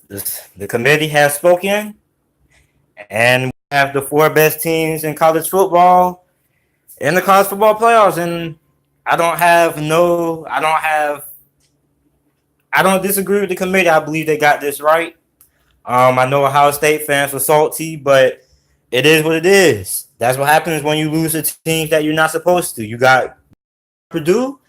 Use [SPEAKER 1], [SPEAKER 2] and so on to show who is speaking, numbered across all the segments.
[SPEAKER 1] The committee has spoken, and we have the four best teams in college football in the college football playoffs. And I don't have no, I don't have, I don't disagree with the committee. I believe they got this right. I know Ohio State fans were salty, but it is what it is. That's what happens when you lose to teams that you're not supposed to. You got Purdue,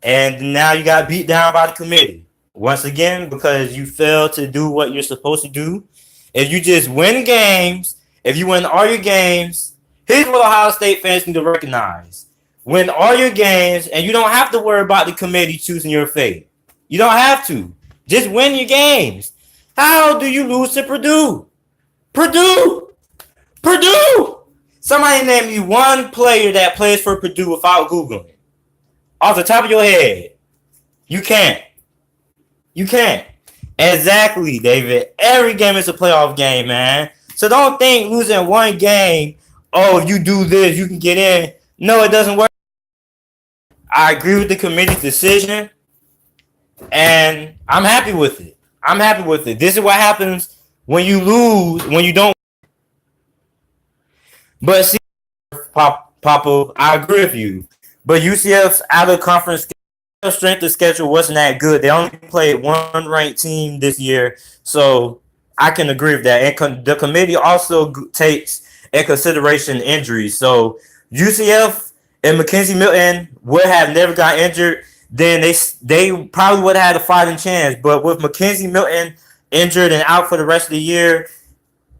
[SPEAKER 1] and now you got beat down by the committee once again because you failed to do what you're supposed to do. If you just win games, if you win all your games, here's what Ohio State fans need to recognize: win all your games, and you don't have to worry about the committee choosing your fate. You don't have to. Just win your games. How do you lose to Purdue? Purdue! Purdue! Somebody name me one player that plays for Purdue without Googling. Off the top of your head. You can't. You can't. Exactly, David. Every game is a playoff game, man. So don't think losing one game, oh, if you do this, you can get in. No, it doesn't work. I agree with the committee's decision, and I'm happy with it. I'm happy with it. This is what happens when you lose, when you don't. But see, Papa, I agree with you. But UCF's out of conference strength of schedule wasn't that good. They only played one ranked team this year, so I can agree with that. And the committee also takes in consideration injuries. So UCF and Mackenzie Milton would have never got injured. Then they probably would have had a fighting chance. But with Mackenzie Milton injured and out for the rest of the year,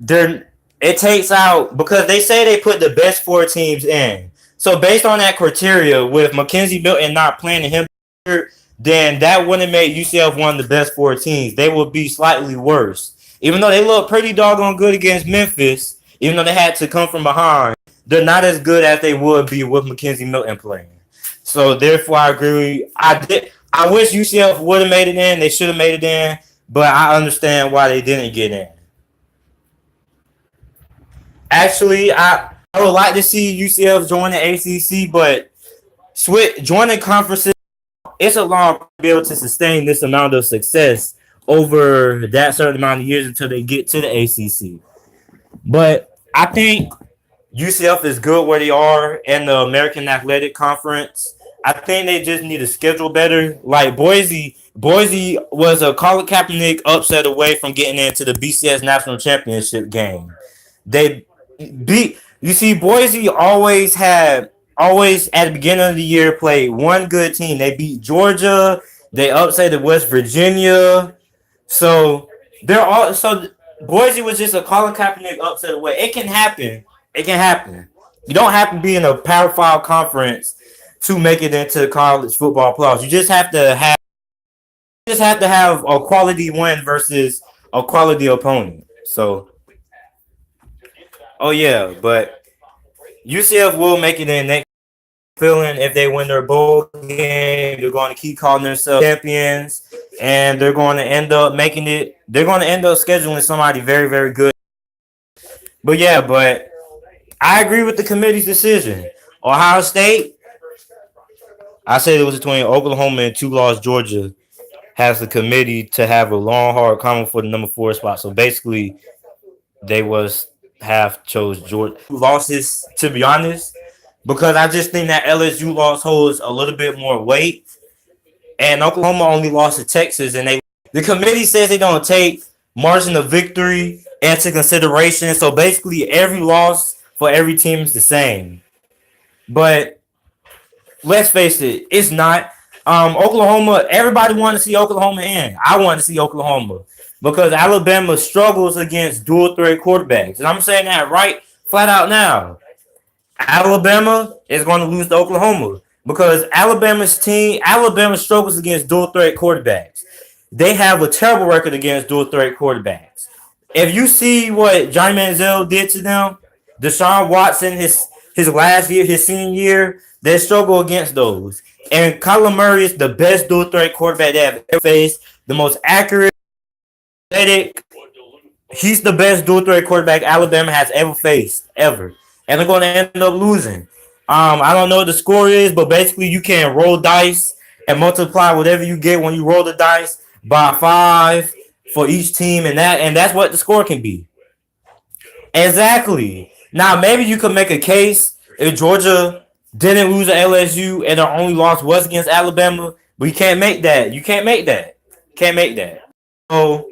[SPEAKER 1] it takes out because they say they put the best four teams in. So based on that criteria, with Mackenzie Milton not playing and him, then that wouldn't make UCF one of the best four teams. They would be slightly worse. Even though they look pretty doggone good against Memphis, even though they had to come from behind, they're not as good as they would be with Mackenzie Milton playing. So therefore, I agree. I wish UCF would have made it in. They should have made it in, but I understand why they didn't get in. Actually, I would like to see UCF join the ACC, but joining conferences, it's a long to be able to sustain this amount of success over that certain amount of years until they get to the ACC. But I think UCF is good where they are in the American Athletic Conference. I think they just need to schedule better. Like Boise was a Colin Kaepernick upset away from getting into the BCS National Championship game. They beat. You see, Boise always at the beginning of the year played one good team. They beat Georgia. They upset West Virginia. So Boise was just a Colin Kaepernick upset away. It can happen. It can happen. You don't have to be in a Power 5 conference to make it into college football playoffs. You just have to have a quality win versus a quality opponent. So, oh yeah, but UCF will make it in next. Feeling if they win their bowl game, they're going to keep calling themselves champions, and they're going to end up making it. They're going to end up scheduling somebody very, very good. But I agree with the committee's decision. Ohio State, I said it was between Oklahoma and two lost Georgia. Has the committee to have a long, hard coming for the number 4 spot. So basically, they have chose Georgia. Losses, to be honest, because I just think that LSU loss holds a little bit more weight, and Oklahoma only lost to Texas, and the committee says they don't take margin of victory into consideration. So basically, every loss for every team is the same. But let's face it, it's not. Oklahoma, everybody wanted to see Oklahoma in. I wanted to see Oklahoma because Alabama struggles against dual threat quarterbacks. And I'm saying that right flat out now. Alabama is going to lose to Oklahoma because Alabama struggles against dual threat quarterbacks. They have a terrible record against dual threat quarterbacks. If you see what Johnny Manziel did to them, Deshaun Watson, his last year, his senior year, they struggle against those. And Kyler Murray is the best dual threat quarterback they have ever faced, the most accurate, athletic. He's the best dual threat quarterback Alabama has ever faced, ever. And they're going to end up losing. I don't know what the score is, but basically you can roll dice and multiply whatever you get when you roll the dice by 5 for each team, and that's what the score can be. Exactly. Now maybe you could make a case if Georgia didn't lose to LSU and their only loss was against Alabama, but you can't make that. You can't make that. Can't make that. So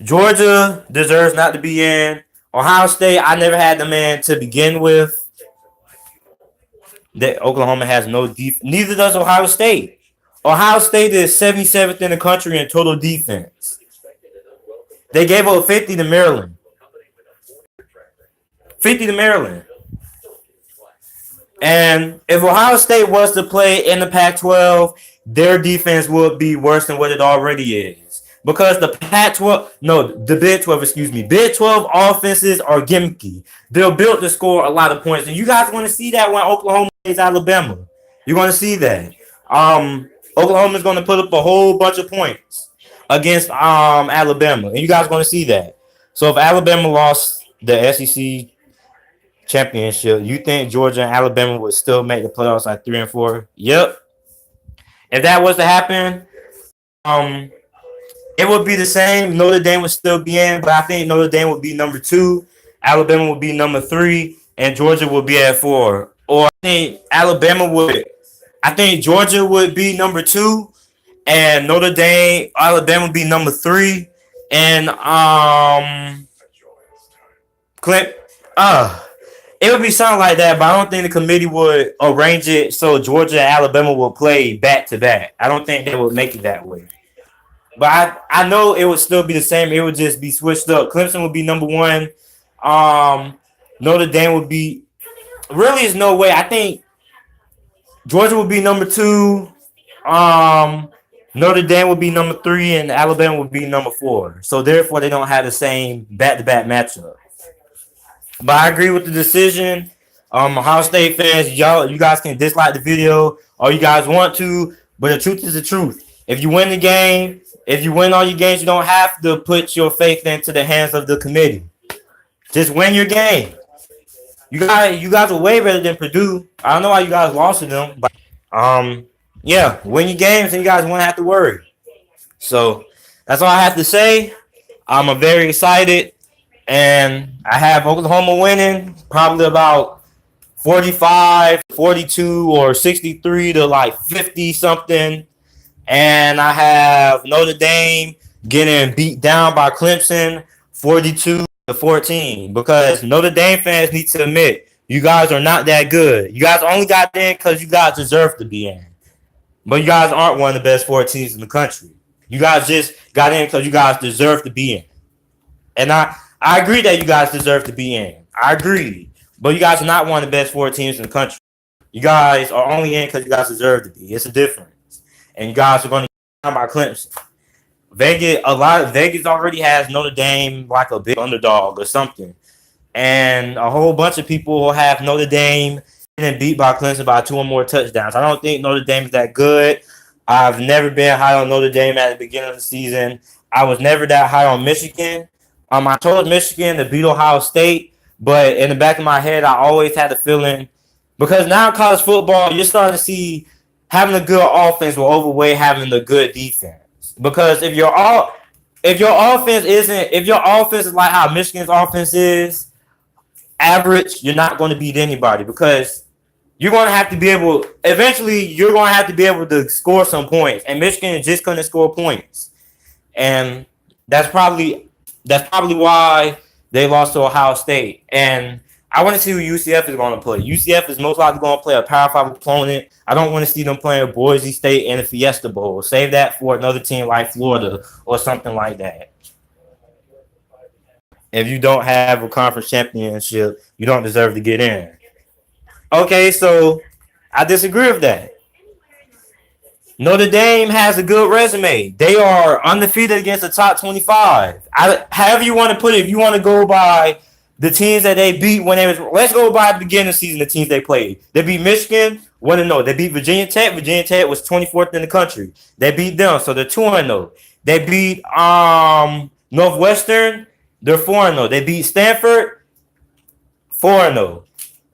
[SPEAKER 1] Georgia deserves not to be in. Ohio State, I never had them in to begin with. That Oklahoma has no defense. Neither does Ohio State. Ohio State is 77th in the country in total defense. They gave up 50 to Maryland. 50 to Maryland. And if Ohio State was to play in the Pac-12, their defense would be worse than what it already is. Because the Big 12, excuse me, Big 12 offenses are gimmicky. They're built to score a lot of points. And you guys want to see that when Oklahoma plays Alabama. You're going to see that. Oklahoma is going to put up a whole bunch of points against Alabama. And you guys are going to see that. So if Alabama lost the SEC championship, you think Georgia and Alabama would still make the playoffs like 3 and 4? Yep. If that was to happen, it would be the same. Notre Dame would still be in, but I think Notre Dame would be number 2, Alabama would be number 3, and Georgia would be at 4. Or I think Georgia would be number 2, and Alabama would be number 3, and it would be something like that, but I don't think the committee would arrange it so Georgia and Alabama will play back to back. I don't think they would make it that way. But I know it would still be the same. It would just be switched up. Clemson would be number 1. Notre Dame would be. Really, there's no way. I think Georgia would be number 2. Notre Dame would be number 3, and Alabama would be number 4. So therefore, they don't have the same back-to-back matchup. But I agree with the decision. Ohio State fans, you guys can dislike the video all you guys want to, but the truth is the truth. If you win the game, if you win all your games, you don't have to put your faith into the hands of the committee. Just win your game. You guys are way better than Purdue. I don't know why you guys lost to them, but yeah, win your games and you guys won't have to worry. So that's all I have to say. I'm very excited, and I have Oklahoma winning probably about 45, 42, or 63 to like 50 something. And I have Notre Dame getting beat down by Clemson 42 to 14, because Notre Dame fans need to admit you guys are not that good. You guys only got in because you guys deserve to be in. But you guys aren't one of the best 4 teams in the country. You guys just got in because you guys deserve to be in. And I agree that you guys deserve to be in. I agree. But you guys are not one of the best 4 teams in the country. You guys are only in because you guys deserve to be. It's a difference. And you guys are going to get down by Clemson. Vegas already has Notre Dame like a big underdog or something. And a whole bunch of people will have Notre Dame getting beat by Clemson by 2 or more touchdowns. I don't think Notre Dame is that good. I've never been high on Notre Dame at the beginning of the season. I was never that high on Michigan. I told Michigan to beat Ohio State, but in the back of my head, I always had the feeling, because now in college football, you're starting to see having a good offense will overweigh having a good defense. Because if your offense is like how Michigan's offense is, average, you're not going to beat anybody, because you're going to have to be able, eventually you're going to have to be able to score some points, and Michigan is just going to score points. And that's probably why they lost to Ohio State. And I want to see who UCF is going to play. UCF is most likely going to play a Power 5 opponent. I don't want to see them playing Boise State in the Fiesta Bowl. Save that for another team like Florida or something like that. If you don't have a conference championship, you don't deserve to get in. Okay, so I disagree with that. Notre Dame has a good resume. They are undefeated against the top 25. However you want to put it, if you want to go by the teams that they beat let's go by the beginning of the season, the teams they played. They beat Michigan, 1-0. They beat Virginia Tech. Virginia Tech was 24th in the country. They beat them, so they're 2-0. They beat Northwestern, they're 4-0. They beat Stanford, 4-0.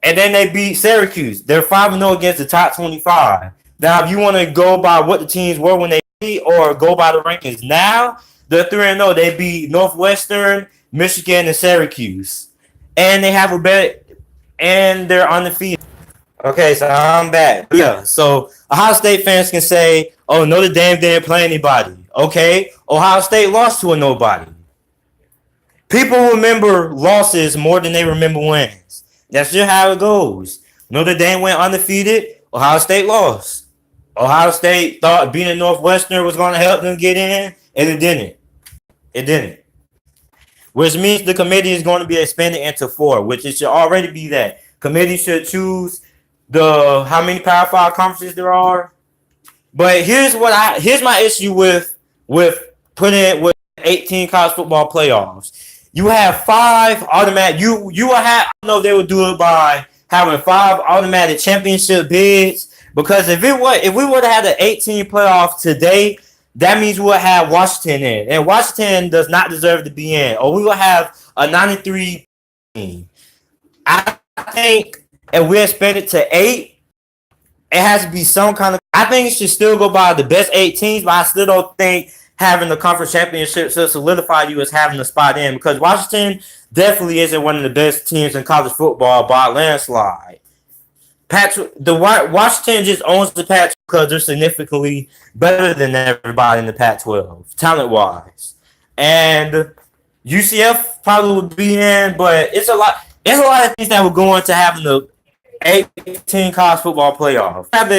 [SPEAKER 1] And then they beat Syracuse. They're 5-0 against the top 25. Now, if you want to go by what the teams were when they beat or go by the rankings now, They're 3-0. They beat Northwestern, Michigan, and Syracuse, and they have a bet, and they're undefeated. Okay, so I'm back. Yeah, so Ohio State fans can say, "Oh, Notre Dame didn't play anybody." Okay, Ohio State lost to a nobody. People remember losses more than they remember wins. That's just how it goes. Notre Dame went undefeated. Ohio State lost. Ohio State thought beating Northwestern was going to help them get in, and it didn't. It didn't. Which means the committee is going to be expanded into 4, which it should already be that. Committee should choose the how many Power 5 conferences there are. But here's my issue with putting with 18 college football playoffs. You have 5 automatic. You will have. I don't know if they would do it by having 5 automatic championship bids. Because if we would have had an 18 playoff today, that means we would have Washington in, and Washington does not deserve to be in. Or we will have a 93 team. I think if we expand it to 8, it has to be some kind of. I think it should still go by the best 8 teams, but I still don't think having the conference championship should solidify you as having a spot in, because Washington definitely isn't one of the best teams in college football by a landslide. Washington just owns the Pac because they're significantly better than everybody in the Pac-12, talent-wise. And UCF probably would be in, but it's a lot. There's a lot of things that would go into having the 18 college football playoff. Have the